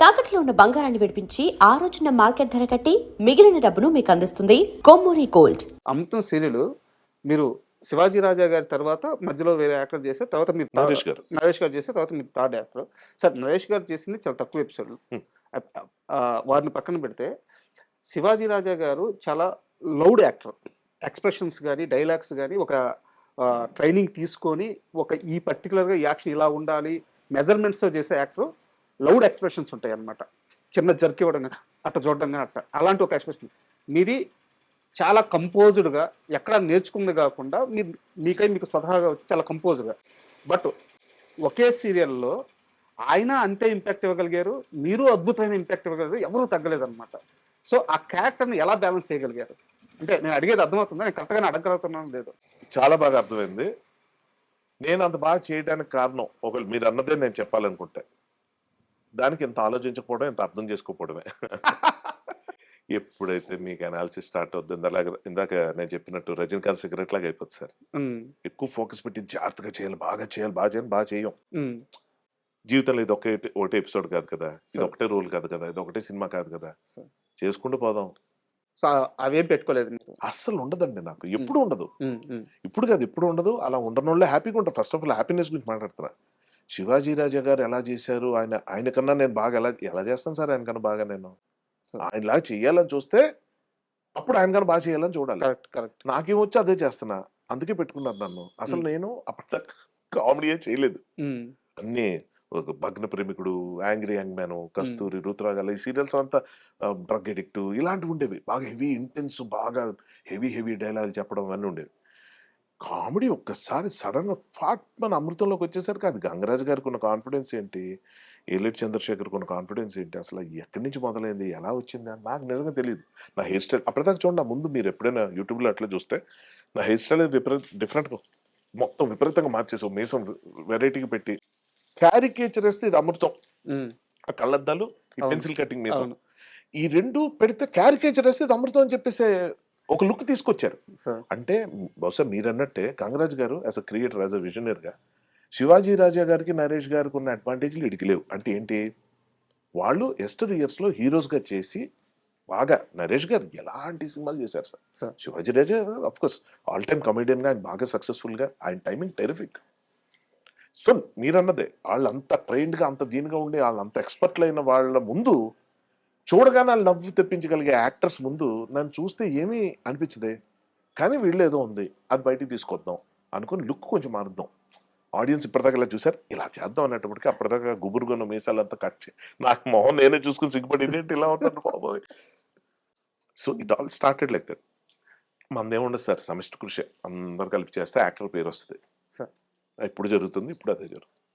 తాకట్లో ఉన్న బంగారాన్ని విడిపించి ఆ రోజున మార్కెట్ ధర కట్టి మిగిలిన డబ్బును మీకు అందిస్తుంది కొమ్మూరి గోల్డ్. అమృతం సీరియల్ మీరు శివాజీ రాజా గారి తర్వాత మధ్యలో వేరే యాక్టర్ చేశారు. తర్వాత మీరు నరేష్ గారు చేశారు. తర్వాత మీరు థర్డ్ యాక్టర్. సార్ నరేష్ గారు చేసింది చాలా తక్కువ ఎపిసోడ్లు. వారిని పక్కన పెడితే శివాజీ రాజా గారు చాలా లౌడ్ యాక్టర్. ఎక్స్ప్రెషన్స్ కానీ డైలాగ్స్ కానీ ఒక ట్రైనింగ్ తీసుకొని ఈ పర్టికులర్గా యాక్షన్ ఇలా ఉండాలి మెజర్మెంట్స్తో చేసే యాక్టర్. లౌడ్ ఎక్స్ప్రెషన్స్ ఉంటాయి అన్నమాట. చిన్న జర్క్ ఇవ్వడం కానీ అట్ట చూడడం కానీ అట్ట అలాంటి ఒక ఎక్స్ప్రెషన్. మీది చాలా కంపోజ్డ్గా ఎక్కడ నేర్చుకుంది కాకుండా మీకు స్వతహాగా వచ్చి చాలా కంపోజ్డ్గా. బట్ ఒకే సీరియల్లో ఆయన అంతే ఇంపాక్ట్ ఇవ్వగలిగారు, మీరు అద్భుతమైన ఇంపాక్ట్ ఇవ్వగలిగారు, ఎవరూ తగ్గలేదన్నమాట. సో ఆ క్యారెక్టర్ని ఎలా బ్యాలెన్స్ చేయగలిగారు అంటే నేను అడిగేది అర్థమవుతుందా? నేను కరెక్ట్గానే అడగలుగుతున్నాను లేదు? చాలా బాగా అర్థమైంది. నేను అంత బాగా చేయడానికి కారణం ఒకవేళ మీరు అన్నదే నేను చెప్పాలనుకుంటే దానికి ఇంత ఆలోచించకపోవడం, ఇంత అర్థం చేసుకోకపోవడమే. ఎప్పుడైతే మీకు అనాలిసిస్ స్టార్ట్ అవుతుంది ఇందాక నేను చెప్పినట్టు రజనీకాంత్ సిగరెట్ లాగా అయిపోతుంది సార్. ఎక్కువ ఫోకస్ పెట్టి జాగ్రత్తగా చేయాలి, బాగా చేయాలి, బాగా చేయం. జీవితంలో ఇది ఒకటే ఎపిసోడ్ కాదు కదా, ఇది ఒకటే రోల్ కాదు కదా, ఇది ఒకటే సినిమా కాదు కదా, చేసుకుంటూ పోదాం. అవేం పెట్టుకోలేదు అస్సలు ఉండదండి నాకు, ఎప్పుడు ఉండదు. ఇప్పుడు కాదు, ఎప్పుడు ఉండదు. అలా ఉండడం వల్ల హ్యాపీగా ఉంటారు. ఫస్ట్ ఆఫ్ ఆల్ హ్యాపీనెస్ గురించి మాట్లాడుతున్నా. శివాజీ రాజా గారు ఎలా చేశారు, ఆయన కన్నా నేను బాగా ఎలా చేస్తాను సార్, ఆయన కన్నా బాగా నేను ఆయనలా చెయ్యాలని చూస్తే అప్పుడు ఆయన కన్నా బాగా చేయాలని చూడాలి. కరెక్ట్. నాకేమొచ్చి అదే చేస్తున్నా, అందుకే పెట్టుకున్నారు నన్ను. అసలు నేను అప్పటిదాకా కామెడీయే చేయలేదు. అన్నీ ఒక భగ్న ప్రేమికుడు, యాంగ్రీ యంగ్ మ్యాన్, కస్తూరి, రుతురాగాలు, ఈ సీరియల్స్ అంతా డ్రగ్ ఎడిక్ట్ ఇలాంటివి ఉండేవి. బాగా హెవీ ఇంటెన్స్, బాగా హెవీ డైలాగ్ చెప్పడం అన్నీ ఉండేవి. కామెడీ ఒక్కసారి సడన్ గా ఫాట్ మన అమృతంలోకి వచ్చేసరికి అది గంగరాజు గారికి ఉన్న కాన్ఫిడెన్స్ ఏంటి, ఏలేటి చంద్రశేఖర్కి ఉన్న కాన్ఫిడెన్స్ ఏంటి, అసలు ఎక్కడి నుంచి మొదలైంది, ఎలా వచ్చింది అని నాకు నిజంగా తెలియదు. నా హెయిర్ స్టైల్ అప్పటిదాకా చూడండి, ముందు మీరు ఎప్పుడైనా యూట్యూబ్లో అట్లా చూస్తే నా హెయిర్ స్టైల్ డిఫరెంట్గా మొత్తం విపరీతంగా మార్చేసాం. మీసం వెరైటీగా పెట్టి క్యారికేచర్ వేస్తే ఇది అమృతం, ఆ కళ్ళద్దాలు, ఈ పెన్సిల్ కటింగ్ మీసం, ఈ రెండు పెడితే క్యారికేచర్ వేస్తే ఇది అమృతం అని చెప్పేసి ఒక లుక్ తీసుకొచ్చారు. అంటే బహుశా మీరు అన్నట్టే గంగరాజు గారు as a creator, as a విజనర్ గా శివాజీ రాజా గారికి, నరేష్ గారికి ఉన్న అడ్వాంటేజ్లు ఇడికి లేవు. అంటే ఏంటి, వాళ్ళు ఎస్టర్ ఇయర్స్ లో హీరోస్ గా చేసి బాగా, నరేష్ గారు ఎలాంటి సినిమాలు చేశారు sir. Shivaji Raja of course all time comedian గా ఆయన బాగా సక్సెస్ఫుల్ గా, ఆయన టైమింగ్ టెరిఫిక్. సో మీరన్నదే వాళ్ళంత ట్రైన్డ్ గా, అంత దీనిగా ఉండి, వాళ్ళంత ఎక్స్పర్ట్లు అయిన వాళ్ళ ముందు చూడగానే వాళ్ళు నవ్వు తెప్పించగలిగే యాక్టర్స్ ముందు నన్ను చూస్తే ఏమీ అనిపించదే, కానీ వీళ్ళు ఏదో ఉంది అది బయటికి తీసుకొద్దాం అనుకుని లుక్ కొంచెం మారుద్దాం. ఆడియన్స్ ఇప్పటిదాకా ఇలా చూసారు, ఇలా చేద్దాం అనేటప్పటికి అప్పటిదాకా గుబురుగొన్న మీసాలంతా కట్ చేసి నాకు మొహం నేనే చూసుకుని సిగ్గుపడేది ఏంటి ఇలా ఉంటాను బాబోయ్. So it all started like that. మనదేముండదు సార్, సమిష్టి కృషి, అందరు కలిపి చేస్తే యాక్టర్ పేరు వస్తుంది. ఇప్పుడు జరుగుతుంది, ఇప్పుడు అదే జరుగుతుంది.